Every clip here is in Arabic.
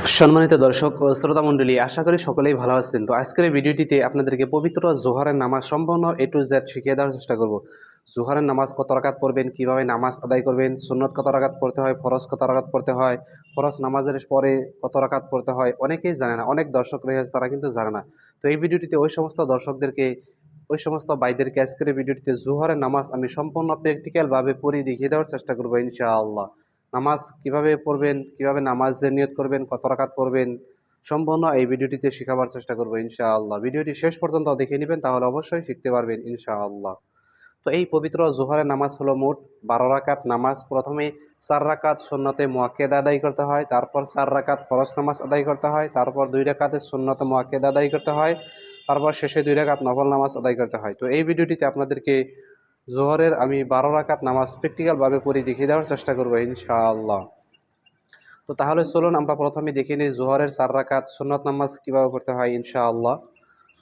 সম্মানিত দর্শক ও শ্রোতা মণ্ডলী, আশা করি সকলেই ভালো আছেন। তো আজকের এই ভিডিওটিতে আপনাদেরকে পবিত্র জোহরের নামাজ সম্পূর্ণ A to Z শিখিয়ে দেওয়ার চেষ্টা করব। জোহরের নামাজ কত রাকাত পড়বেন, কিভাবে নামাজ আদায় করবেন, সুন্নত কত রাকাত পড়তে হয়, ফরজ কত রাকাত পড়তে হয়, ফরজ নামাজের পরে কত রাকাত পড়তে হয়, অনেকেই জানে না। অনেক দর্শক রয়েছে তারা কিন্তু জানে না। তো এই ভিডিওটিতে ওই সমস্ত দর্শকদেরকে, ওই সমস্ত ভাইদেরকে আজকের এই ভিডিওটিতে জোহরের নামাজ আমি সম্পূর্ণ প্র্যাকটিক্যালভাবে পড়ে দেখিয়ে দেওয়ার চেষ্টা করবো ইনশাআল্লাহ। নামাজ কিভাবে পড়বেন, কিভাবে নামাজের নিয়ত করবেন, কত রাকাত পড়বেন, সম্পূর্ণ এই ভিডিওটিতে শেখাবার চেষ্টা করবো ইনশাআল্লাহ। ভিডিওটি শেষ পর্যন্ত দেখে নেবেন, তাহলে অবশ্যই শিখতে পারবেন ইনশাআল্লাহ। তো এই পবিত্র জোহরের নামাজ হলো মোট 12 রাকাত নামাজ। প্রথমে 4 রাকাত সুন্নতে মুআক্কাদা আদায় করতে হয়, তারপর 4 রাকাত ফরজ নামাজ আদায় করতে হয়, তারপর 2 রাকাতে সুন্নতে মুআক্কাদা আদায় করতে হয়, তারপর শেষে 2 রাকাত নফল নামাজ আদায় করতে হয়। তো এই ভিডিওটিতে আপনাদেরকে জোহরের আমি 12 রাকাত নামাজ প্র্যাকটিক্যালভাবে পড়ে দেখিয়ে দেওয়ার চেষ্টা করবো ইনশাআল্লাহ। তো তাহলে চলুন আমরা প্রথমে দেখে নিই জোহরের 4 রাকাত সুন্নত নামাজ কিভাবে পড়তে হয় ইনশাআল্লাহ।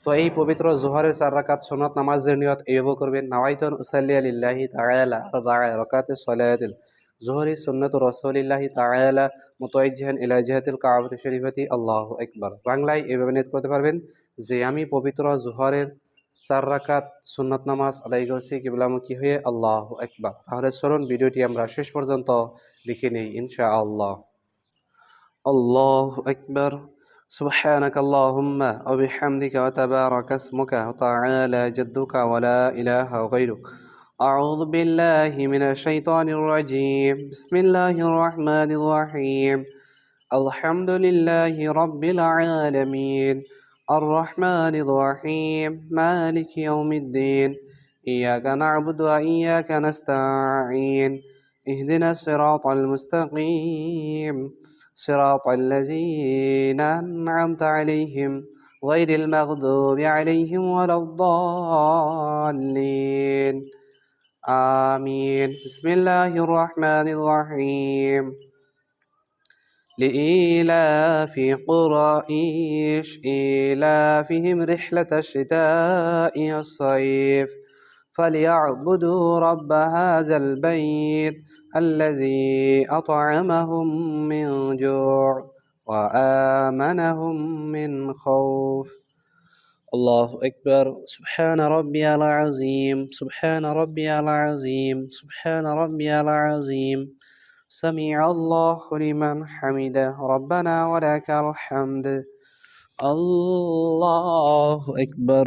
তো এই পবিত্র জোহরের 4 রাকাত সুন্নত নামাজের নিয়ত এইভাবে করবেন: নাওয়াইতুন উসাল্লি লিল্লাহি তাআলা আরবা'a রাকাতিস সালাতিল জোহরি সুন্নাতু রাসূলিল্লাহি তাআলা মুতাওয়াজ্জিহান ইলা জিহাতিল কাবাতি শরীফাতি আল্লাহু আকবার। বাংলায় এভাবে নিয়ত করতে পারবেন যে আমি পবিত্র জোহরের 4 রাকাত সুন্নত নামাজ আদায় করছি কিবলামুখী হয়ে, আল্লাহু আকবার। তাহলে চলুন ভিডিওটি আমরা শেষ পর্যন্ত দেখে নেই ইনশাআল্লাহ। الله أكبر. سبحانك اللهم وبحمدك وتبارك اسمك وتعالى جدك ولا إله غيرك. أعوذ بالله من الشيطان الرجيم. بسم الله الرحمن الرحيم. الحمد لله رب العالمين الرحمن الرحيم مالك يوم الدين إياك نعبد وإياك نستعين اهدنا الصراط المستقيم صراط الذين أنعمت عليهم غير المغضوب عليهم ولا الضالين آمين. بسم الله الرحمن الرحيم. لإيلاف قريش إيلافهم رحلة الشتاء والصيف فليعبدوا رب هذا البيت الذي أطعمهم من جوع وآمنهم من خوف. الله أكبر. سبحان ربي العظيم سبحان ربي العظيم سبحان ربي العظيم. سمع الله لمن حمده ربنا ولك الحمد. الله أكبر.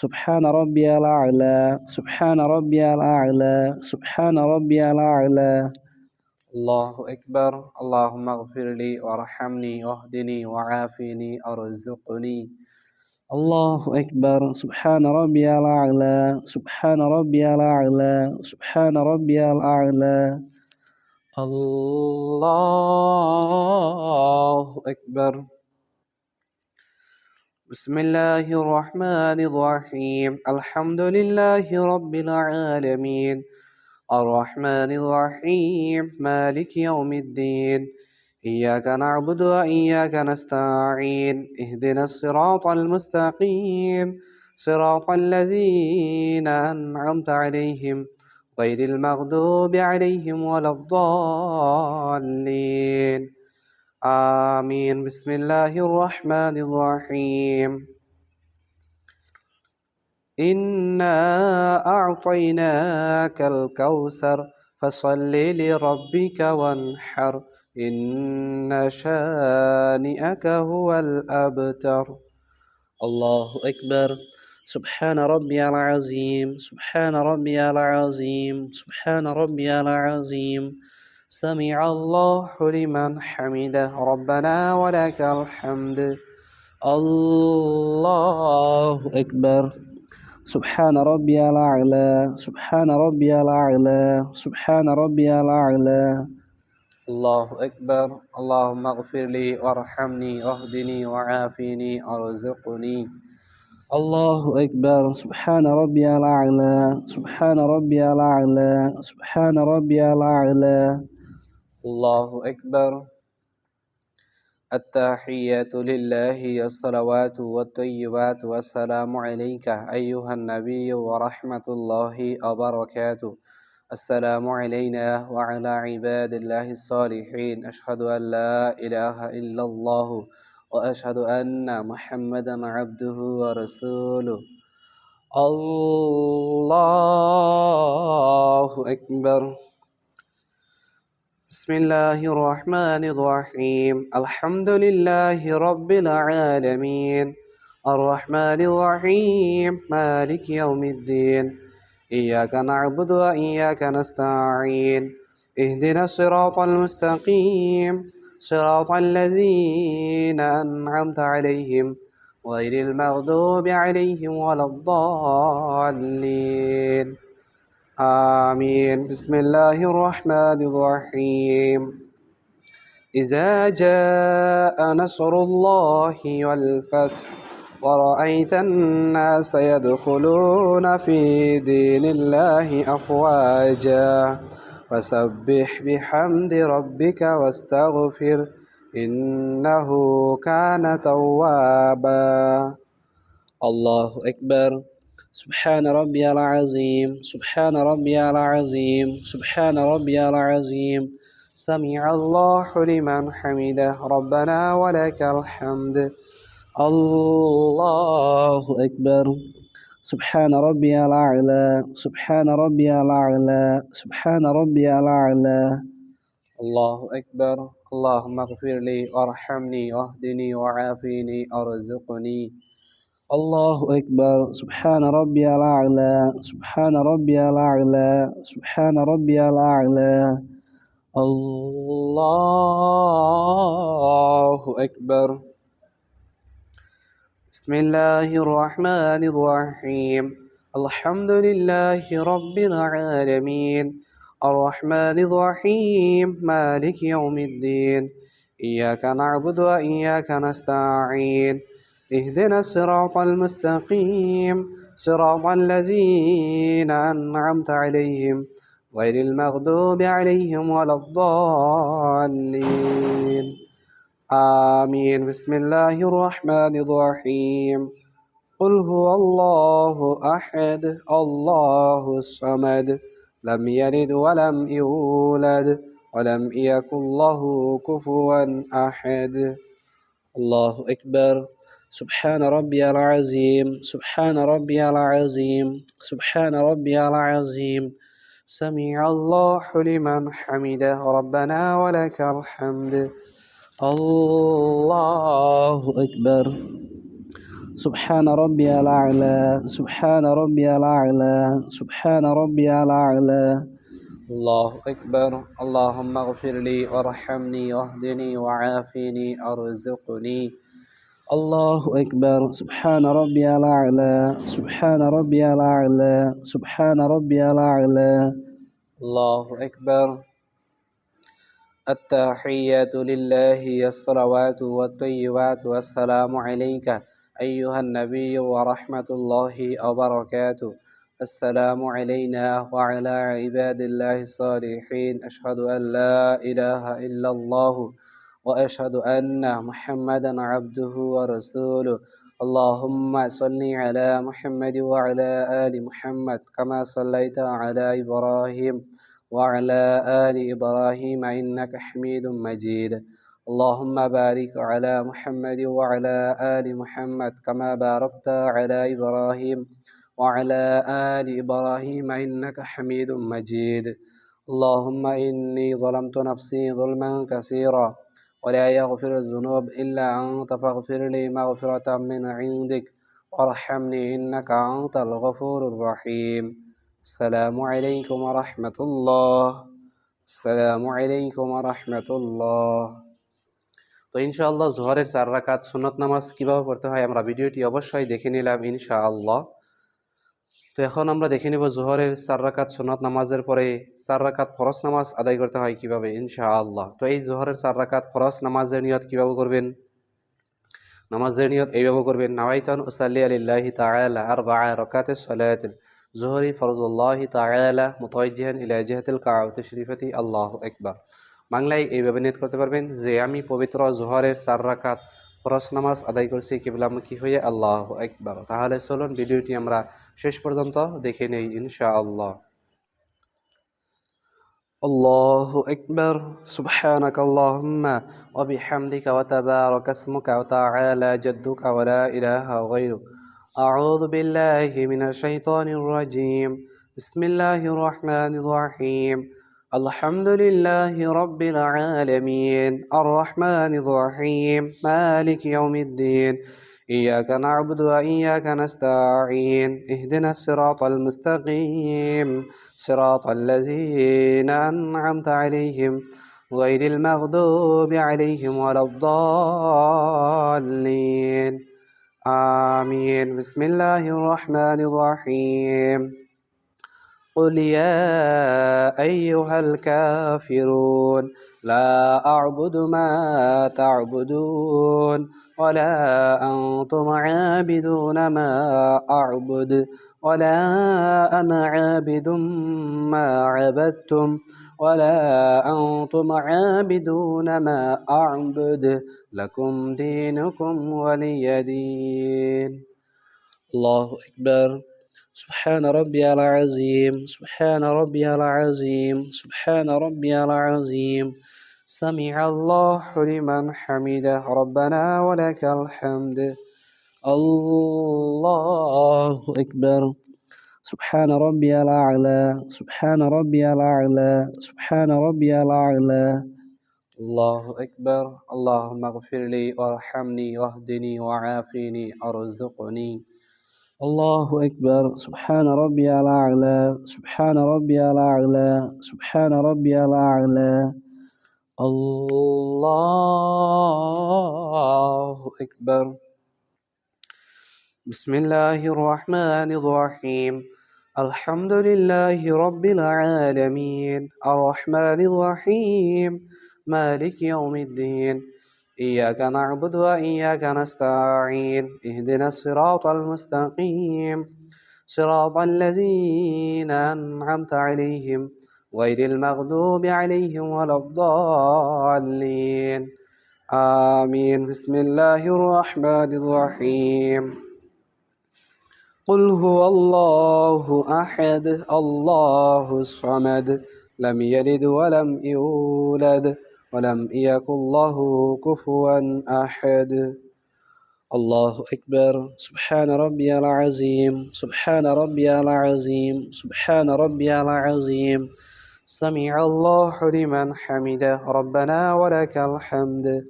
سبحان ربي الأعلى سبحان ربي الأعلى سبحان ربي الأعلى. الله أكبر. اللهم اغفر لي وارحمني واهدني وعافني وارزقني. الله أكبر. سبحان ربي الأعلى سبحان ربي الأعلى سبحان ربي الأعلى. الله أكبر. بسم الله الرحمن الرحيم. الحمد لله رب العالمين الرحمن الرحيم مالك يوم الدين إياك نعبد وإياك نستعين اهدنا الصراط المستقيم صراط الذين أنعمت عليهم غير المغضوب عليهم ولا الضالين آمين. بسم الله الرحمن الرحيم. إنا أعطيناك الكوثر فصل لربك وانحر إن شانئك هو الأبتر. الله أكبر. سبحان ربي العظيم سبحان ربي العظيم سبحان ربي العظيم. سمع الله لمن حمده ربنا ولك الحمد. الله أكبر. سبحان ربي الأعلى سبحان ربي الأعلى سبحان ربي الأعلى. الله أكبر. اللهم اغفر لي وارحمني واهدني وعافني وارزقني. الله أكبر. سبحان ربي الأعلى سبحان ربي الأعلى سبحان ربي الأعلى. الله أكبر. التحيات لله الصلوات والطيبات والسلام عليك أيها النبي ورحمة الله وبركاته. السلام علينا وعلى عباد الله الصالحين أشهد أن لا إله إلا الله وأشهد أن محمدا عبده ورسوله الله أكبر بسم الله الرحمن الرحيم الحمد لله رب العالمين الرحمن الرحيم مالك يوم الدين إياك نعبد وإياك نستعين اهدنا الصراط المستقيم صراط الذين أنعمت عليهم غير المغضوب عليهم ولا الضالين آمين بسم الله الرحمن الرحيم إذا جاء نصر الله والفتح ورأيت الناس يدخلون في دين الله أفواجا فسبح بحمد ربك واستغفر إنه كان توابا الله أكبر سبحان ربي العظيم سبحان ربي العظيم سبحان ربي العظيم سمع الله لمن حمده ربنا ولك الحمد الله أكبر سبحان ربي الأعلى سبحان ربي الأعلى سبحان ربي الأعلى الله أكبر اللهم اغفر لي وارحمني واهدني وعافيني أرزقني الله أكبر سبحان ربي الأعلى سبحان ربي الأعلى سبحان ربي الأعلى الله أكبر بسم الله الرحمن الرحيم الحمد لله رب العالمين الرحمن الرحيم مالك يوم الدين إياك نعبد وإياك نستعين اهدنا الصراط المستقيم صراط الذين أنعمت عليهم غير المغضوب عليهم ولا الضالين آمين بسم الله الرحمن الرحيم قل هو الله أحد الله الصمد لم يلد ولم يولد ولم يكن له كفوا أحد الله أكبر سبحان ربي العظيم سبحان ربي العظيم سبحان ربي العظيم سمع الله لمن حمده ربنا ولك الحمد الله أكبر سبحان ربي الأعلى سبحان ربي الأعلى سبحان ربي الأعلى الله أكبر اللهم اغفر لي وارحمني واهدني وعافني أرزقني الله أكبر سبحان ربي الأعلى سبحان ربي الأعلى سبحان ربي الأعلى الله أكبر التحيات لله الصلوات والطيبات والسلام عليك أيها النبي ورحمة الله وبركاته السلام علينا وعلى عباد الله الصالحين أشهد أن لا إله إلا الله وأشهد أن محمدا عبده ورسوله اللهم صل على محمد وعلى آل محمد كما صليت على إبراهيم وعلى آل إبراهيم إنك حميد مجيد اللهم بارك على محمد وعلى آل محمد كما باركت على إبراهيم وعلى آل إبراهيم إنك حميد مجيد اللهم إني ظلمت نفسي ظلما كثيرا ولا يغفر الذنوب إلا أنت فاغفر لي مغفرة من عندك وارحمني إنك أنت الغفور الرحيم السلام عليكم ورحمة الله السلام عليكم ورحمة الله তো ইনশাআল্লাহ জোহরের 4 রাকাত সুন্নত নামাজ কিভাবে পড়তে হয় আমরা ভিডিওটি অবশ্যই দেখে নিলাম ইনশাআল্লাহ। তো এখন আমরা দেখে নিব জোহরের 4 রাকাত সুন্নত নামাজের পরে 4 রাকাত ফরজ নামাজ আদায় করতে হয় কিভাবে ইনশাআল্লাহ। তো এই জোহরের 4 রাকাত ফরজ নামাজের নিয়ত কিভাবে করবেন? নামাজের নিয়ত এইভাবে করবেন, নাওয়াইতান উসাল্লি লিল্লাহি তাআলা আরবা'a রাকাতিস সালাতিন জোহরি ফরজুল্লাহি তাআলা মুতাওয়াজ্জিহান ইলা জিহাতিল কাবাতি শরীফাতি আল্লাহু আকবার। বাংলায় এইভাবে নিয়ত করতে পারবেন যে আমি পবিত্র জোহরের 4 রাকাত ফরজ নামাজ আদায় করছি কিবলামুখী হয়ে আল্লাহু আকবার। তাহলে চলুন ভিডিওটি আমরা শেষ পর্যন্ত দেখে নেই ইনশাআল্লাহ। الله أكبر. سبحانك اللهم وبحمدك وتبارك اسمك وتعالى جدك ولا إله غيرك. أعوذ بالله من الشيطان الرجيم. بسم الله الرحمن الرحيم. الحمد لله رب العالمين الرحمن الرحيم مالك يوم الدين. إياك نعبد وإياك نستعين اهدنا الصراط المستقيم صراط الذين أنعمت عليهم غير المغضوب عليهم ولا الضالين آمين. بسم الله الرحمن الرحيم. قل يا أيها الكافرون لا أعبد ما تعبدون ولا أنتم عابدون ما أعبد ولا أنا عابد ما عبدتم ولا أنتم عابدون ما أعبد لكم دينكم ولي دين. الله أكبر. سبحان ربي العظيم سبحان ربي العظيم سبحان ربي العظيم. سمع الله لمن حمده ربنا ولك الحمد. الله أكبر. سبحان ربي الأعلى سبحان ربي الأعلى سبحان ربي الأعلى. الله أكبر. اللهم اغفر لي وارحمني واهدني وعافني وارزقني. الله أكبر. سبحان ربي الأعلى سبحان ربي الأعلى سبحان ربي الأعلى. الله أكبر. بسم الله الرحمن الرحيم. الحمد لله رب العالمين الرحمن الرحيم مالك يوم الدين. إياك نعبد وإياك نستعين اهدنا الصراط المستقيم صراط الذين أنعمت عليهم غير المغضوب عليهم ولا الضالين آمين. بسم الله الرحمن الرحيم. قل هو الله أحد الله الصمد لم يلد ولم يولد ولم يكن له كفوا أحد. الله أكبر. سبحان ربي العظيم سبحان ربي العظيم سبحان ربي العظيم. سمع الله لمن حمده ربنا ولك الحمد.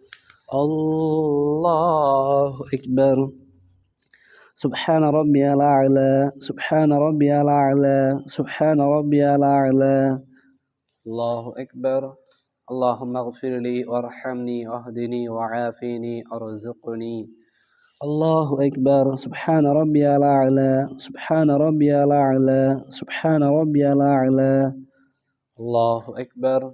الله أكبر. سبحان ربي الأعلى سبحان ربي الأعلى سبحان ربي الأعلى. الله أكبر. اللهم اغفر لي وارحمني واهدني وعافني وارزقني. الله أكبر. سبحان ربي الأعلى سبحان ربي الأعلى سبحان ربي الأعلى. الله أكبر.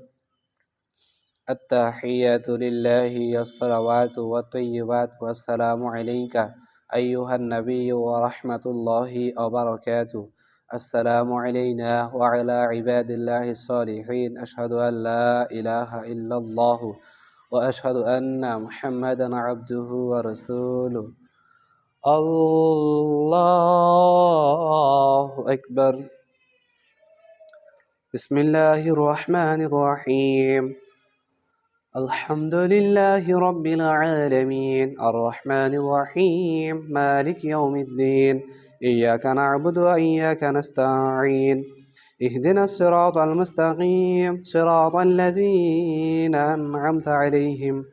التحيات لله الصلوات والطيبات والسلام عليك أيها النبي ورحمة الله وبركاته. السلام علينا وعلى عباد الله الصالحين. أشهد أن لا إله إلا الله وأشهد أن محمدا عبده ورسوله. الله أكبر. بسم الله الرحمن الرحيم. الحمد لله رب العالمين الرحمن الرحيم مالك يوم الدين. إياك نعبد وإياك نستعين اهدنا الصراط المستقيم صراط الذين أنعمت عليهم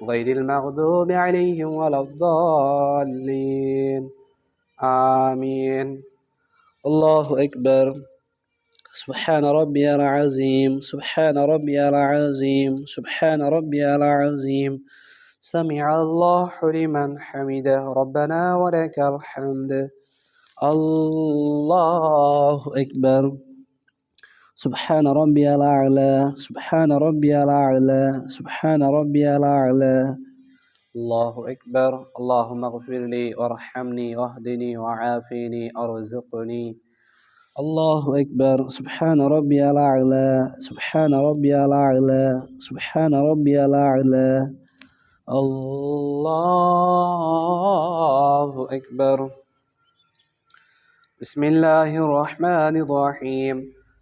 غير المغضوب عليهم ولا الضالين آمين. الله أكبر. سبحان ربي العظيم سبحان ربي العظيم سبحان ربي العظيم. سمع الله لمن حمده ربنا ولك الحمد. الله أكبر. سبحان ربي الأعلى سبحان ربي الأعلى سبحان ربي الأعلى. الله أكبر. اللهم اغفر لي وارحمني واهدني وعافني وارزقني. الله أكبر. سبحان ربي الأعلى سبحان ربي الأعلى سبحان ربي الأعلى. الله أكبر. بسم الله الرحمن الرحيم.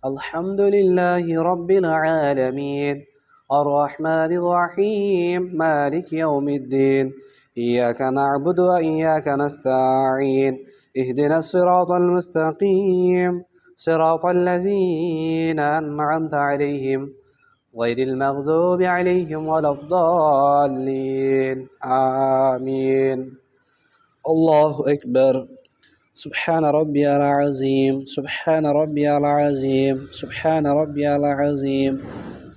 الحمد لله رب العالمين الرحمن الرحيم مالك يوم الدين إياك نعبد وإياك نستعين اهدنا الصراط المستقيم صراط الذين أنعمت عليهم غير المغضوب عليهم ولا الضالين آمين الله أكبر سبحان ربي العظيم سبحان ربي العظيم سبحان ربي العظيم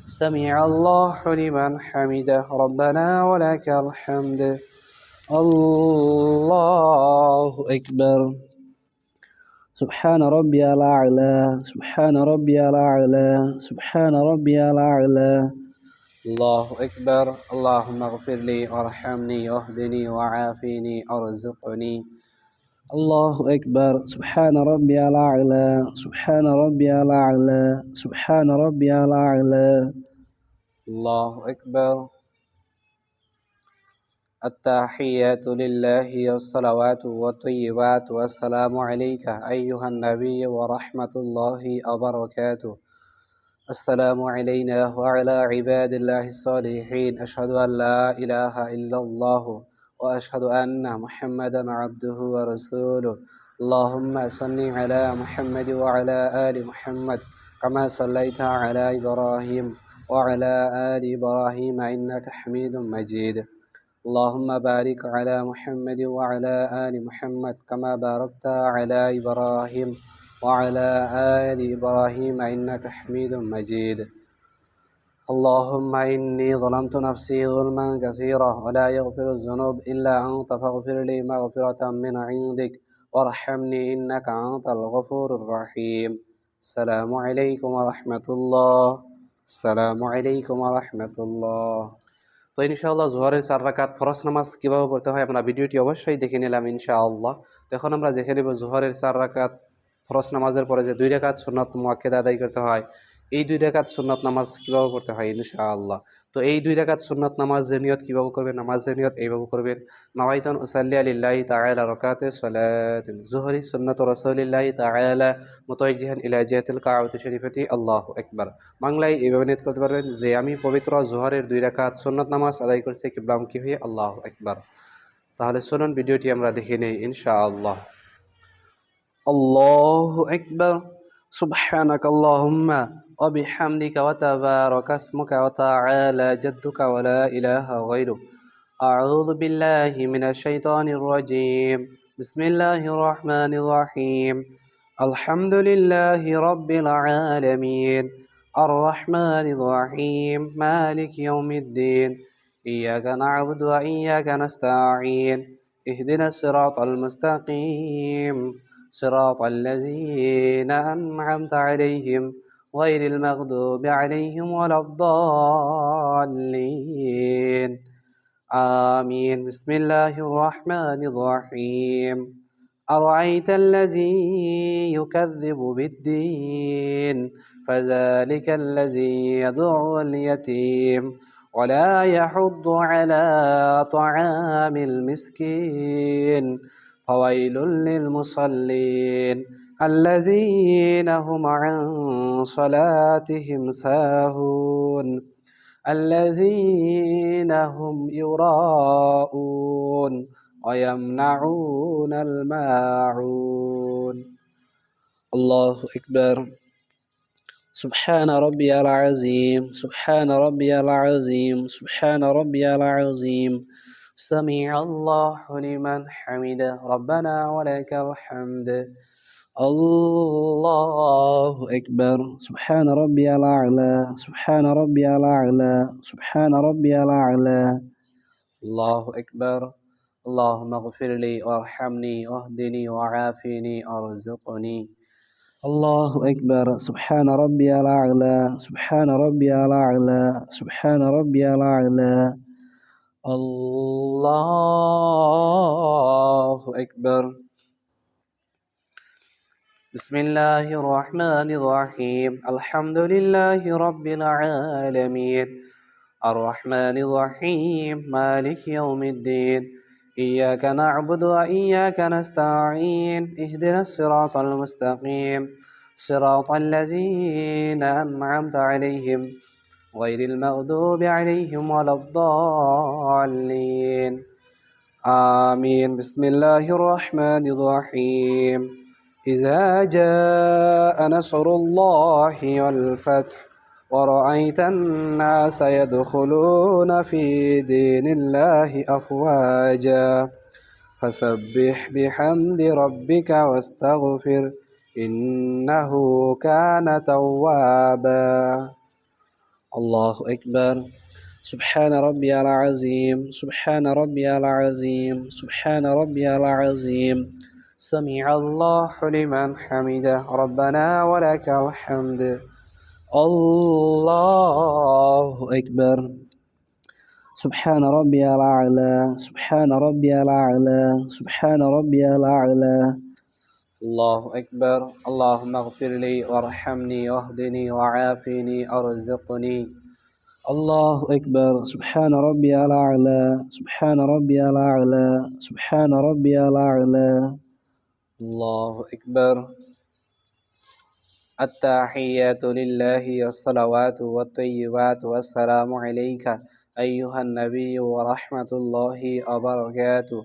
سمع الله لمن حمده ربنا ولك الحمد الله أكبر سبحان ربي الأعلى سبحان ربي الأعلى سبحان ربي الأعلى الله أكبر اللهم اغفر لي وارحمني واهدني وعافني ارزقني الله أكبر سبحان ربي الأعلى سبحان ربي الأعلى سبحان ربي الأعلى الله أكبر التحيات لله والصلوات والطيبات والسلام عليك أيها النبي ورحمة الله وبركاته السلام علينا وعلى عباد الله الصالحين أشهد أن لا إله إلا الله وأشهد أن محمدا عبده ورسوله اللهم صل على محمد وعلى آل محمد كما صليت على إبراهيم وعلى آل إبراهيم إنك حميد مجيد اللهم بارك على محمد وعلى آل محمد كما باركت على إبراهيم وعلى آل إبراهيم إنك حميد مجيد اللهم إني ظلمت نفسي ظلما كثيرا ولا يغفر الذنوب إلا أنت فاغفر لي مغفرة من عندك وارحمني إنك أنت الغفور الرحيم السلام عليكم ورحمة الله السلام عليكم ورحمة الله তো ইনশাআল্লাহ জোহরের 4 রাকাত ফরজ নামাজ কিভাবে পড়তে হয় আমরা ভিডিওটি অবশ্যই দেখে নিলাম ইনশাআল্লাহ। তো এখন আমরা দেখে নেব জোহরের 4 রাকাত ফরজ নামাজের পরে যে 2 রাকাত সুন্নাত মুআক্কাদা আদায় করতে হয়, এই 2 রাকাত সুন্নাত নামাজ কিভাবে পড়তে হয় ইনশাআল্লাহ। তো এই 2 রাকাত সুন্নাত নামাজের নিয়ত কিভাবে করবেন, নামাজের নিয়ত এইভাবে করবেন, নাওয়াইতুন উসাল্লি লিল্লাহি তাআলা রাকাতে সালাতুল যুহরি সুন্নাতু রাসূলিল্লাহি তাআলা মুতাওয়াজ্জিহান ইলা জিহাতিল কাবাতি শরীফাতি আল্লাহু আকবার। বাংলায় এইভাবে নিয়ত করতে পারবেন যে আমি পবিত্র জোহরের 2 রাকাত সুন্নাত নামাজ আদায় করছি কিবলামুখী হয়ে আল্লাহু আকবার। তাহলে শুনুন ভিডিওটি আমরা দেখে নেই ইনশাআল্লাহ। আল্লাহু আকবার সুবহানাকা আল্লাহুম্মা ওয়া বিহামদিকা ওয়া তাবারাকা ইসমুকা ওয়া তাআলা জাদ্দুকা ওয়া লা ইলাহা গায়রুক আউযু বিল্লাহি মিনাশ শাইতানির রাজীম বিসমিল্লাহির রহমানির রহিম আলহামদুলিল্লাহি রাব্বিল আলামিন আর রহমানির রহিম মালিক ইয়াউমিদ্দিন ইয়াকা না'বুদু ওয়া ইয়াকা নাস্তাঈন ইহদিনাস সিরাতাল মুস্তাকিম صراط الذين أنعمت عليهم غير المغضوب عليهم ولا الضالين آمين بسم الله الرحمن الرحيم أرأيت الذي يكذب بالدين فذلك الذي يدعو اليتيم ولا يحض على طعام المسكين فويل للمصلين الذين هم عن صلاتهم ساهون الذين هم يراءون ويمنعون الماعون الله أكبر سبحان ربي العظيم سبحان ربي العظيم سبحان ربي العظيم سمع الله لمن حمده ربنا ولك الحمد الله أكبر سبحان ربي الأعلى سبحان ربي الأعلى سبحان ربي الأعلى الله أكبر اللهم اغفر لي وارحمني واهدني وعافني ارزقني الله أكبر سبحان ربي الأعلى سبحان ربي الأعلى سبحان ربي الأعلى الله أكبر بسم الله الرحمن الرحيم الحمد لله رب العالمين الرحمن الرحيم مالك يوم الدين إياك نعبد وإياك نستعين اهدنا الصراط المستقيم صراط الذين أنعمت عليهم غير المغضوب عليهم ولا الضالين آمين بسم الله الرحمن الرحيم إذا جاء نصر الله والفتح ورأيت الناس يدخلون في دين الله أفواجا فسبح بحمد ربك واستغفر إنه كان توابا الله أكبر سبحان ربي العظيم سبحان ربي العظيم سبحان ربي العظيم سمع الله لمن حمده ربنا ولك الحمد الله أكبر سبحان ربي الأعلى سبحان ربي الأعلى سبحان ربي الأعلى الله أكبر اللهم اغفر لي وارحمني واهدني وعافني أرزقني الله أكبر سبحان ربي الأعلى سبحان ربي الأعلى سبحان ربي الأعلى الله أكبر التحيات لله والصلوات والطيبات والسلام عليك أيها النبي ورحمة الله وبركاته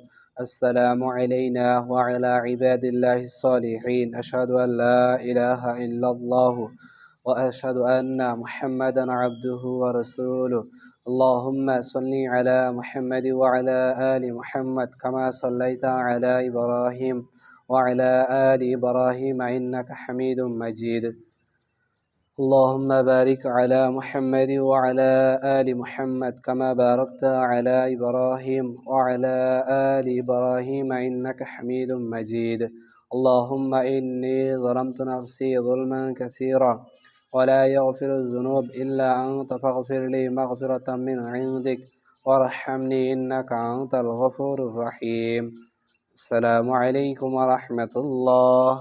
السلام علينا وعلى عباد الله الصالحين أشهد أن لا إله إلا الله وأشهد أن محمدا عبده ورسوله اللهم صل على محمد وعلى آل محمد كما صليت على إبراهيم وعلى آل إبراهيم إنك حميد مجيد اللهم بارك على محمد وعلى آل محمد كما باركت على إبراهيم وعلى آل إبراهيم إنك حميد مجيد اللهم إني ظلمت نفسي ظلما كثيرا ولا يغفر الذنوب إلا أنت فاغفر لي مغفرة من عندك وارحمني إنك أنت الغفور الرحيم السلام عليكم ورحمة الله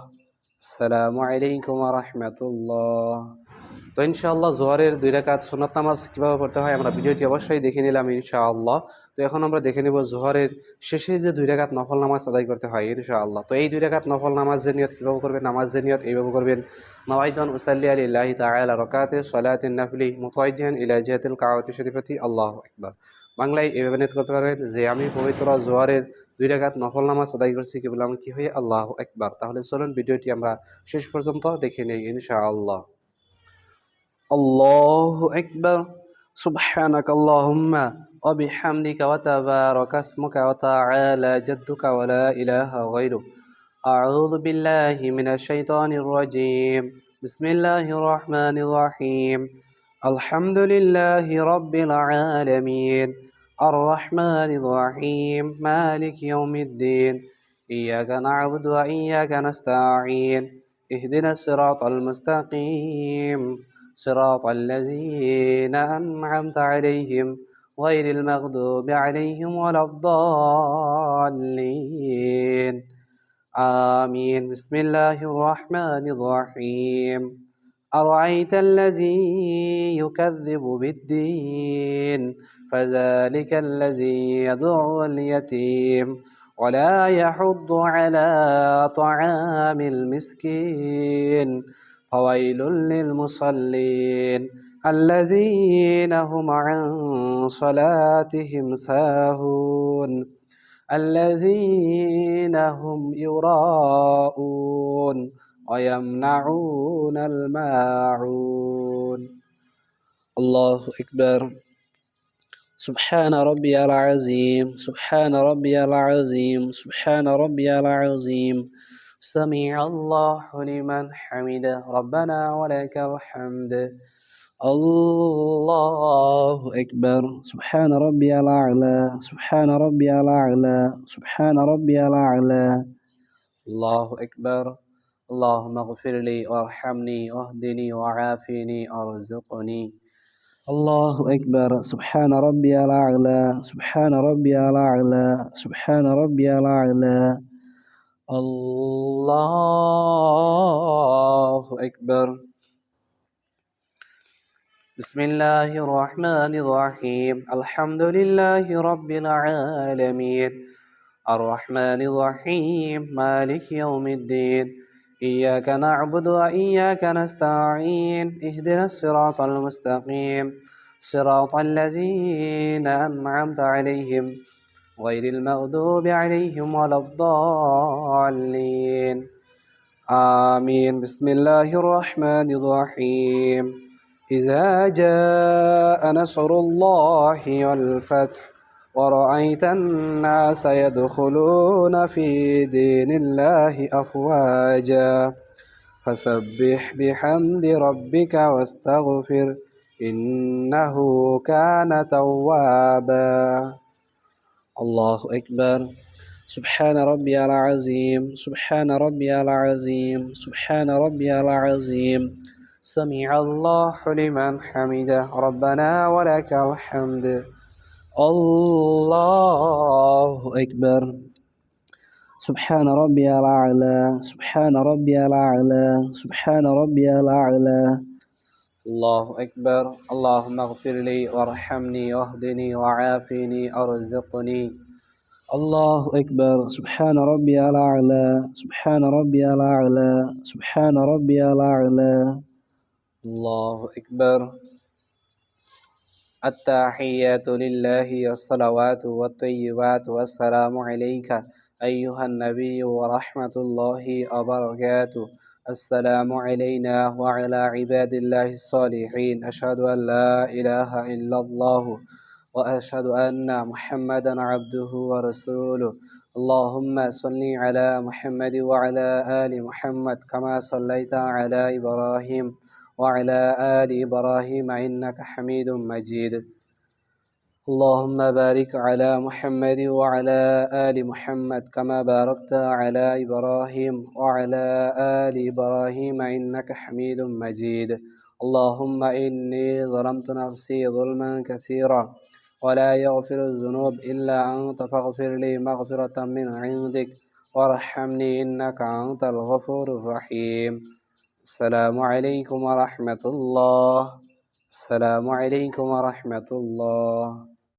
السلام عليكم ورحمة الله তো ইনশাআল্লাহ জোহরের 2 রাকাত সুন্নাত নামাজ কিভাবে পড়তে হয় আমরা ভিডিওটি অবশ্যই দেখে নিলাম ইনশাআল্লাহ। তো এখন আমরা দেখে নিব জোহরের শেষে যে 2 রাকাত নফল নামাজ আদায় করতে হয় ইনশাআল্লাহ। তো এই 2 রাকাত নফল নামাজের নিয়ত কিভাবে করবেন, নামাজের নিয়ত এইভাবে করবেন, নাওয়াইতুন উসাল্লি লিল্লাহি তাআলা রাকাতে সালাতিন নাফলি মুতাওয়াজ্জিহান ইলা জিহাতিল কাবাতি শরীফাতি আল্লাহু আকবার। বাংলায় এইভাবে নিয়ত করতে পারবেন যে আমি পবিত্র জোহরের 2 রাকাত নফল নামাজ আদায় করছি কিবলামুখী হয়ে আল্লাহু আকবার। তাহলে চলুন ভিডিওটি আমরা শেষ পর্যন্ত দেখে নেই ইনশাআল্লাহ। الله أكبر سبحانك اللهم وبحمدك وتبارك اسمك وتعالى جدك ولا إله غيرك أعوذ بالله من الشيطان الرجيم بسم الله الرحمن الرحيم الحمد لله رب العالمين الرحمن الرحيم مالك يوم الدين إياك نعبد وإياك نستعين اهدنا الصراط المستقيم صراط الذين أنعمت عليهم غير المغضوب عليهم ولا الضالين آمين بسم الله الرحمن الرحيم أرأيت الذي يكذب بالدين فذلك الذي يدعو اليتيم ولا يحض على طعام المسكين فويل للمصلين الذين هم عن صلاتهم ساهون الذين هم يراءون ويمنعون الماعون الله أكبر سبحان ربي العظيم سبحان ربي العظيم سبحان ربي العظيم سمع الله لمن حمده ربنا ولك الحمد الله أكبر سبحان ربي الأعلى سبحان ربي الأعلى سبحان ربي الأعلى الله أكبر اللهم اغفر لي وارحمني واهدني وعافني أرزقني الله أكبر سبحان ربي الأعلى سبحان ربي الأعلى سبحان ربي الأعلى الله أكبر بسم الله الرحمن الرحيم الحمد لله رب العالمين الرحمن الرحيم مالك يوم الدين إياك نعبد وإياك نستعين اهدنا الصراط المستقيم صراط الذين أنعمت عليهم غير المغضوب عليهم ولا الضالين آمين بسم الله الرحمن الرحيم إذا جاء نصر الله والفتح ورأيت الناس يدخلون في دين الله أفواجا فسبح بحمد ربك واستغفر إنه كان توابا الله أكبر سبحان ربي العظيم سبحان ربي العظيم سبحان ربي العظيم سمع الله لمن حمده ربنا ولك الحمد الله أكبر سبحان ربي الأعلى سبحان ربي الأعلى سبحان ربي الأعلى الله أكبر اللهم اغفر لي وارحمني واهدني وعافني أرزقني الله أكبر سبحان ربي الأعلى سبحان ربي الأعلى سبحان ربي الأعلى الله أكبر التحيات لله والصلوات والطيبات والسلام عليك أيها النبي ورحمة الله وبركاته السلام علينا وعلى عباد الله الصالحين أشهد أن لا إله إلا الله وأشهد أن محمدا عبده ورسوله اللهم صل على محمد وعلى آل محمد كما صليت على إبراهيم وعلى آل إبراهيم إنك حميد مجيد اللهم بارك على محمد وعلى آل محمد كما باركت على إبراهيم وعلى آل إبراهيم إنك حميد مجيد اللهم إني ظلمت نفسي ظلما كثيرا ولا يغفر الذنوب إلا أنت فاغفر لي مغفرة من عندك وارحمني إنك أنت الغفور الرحيم السلام عليكم ورحمة الله السلام عليكم ورحمة الله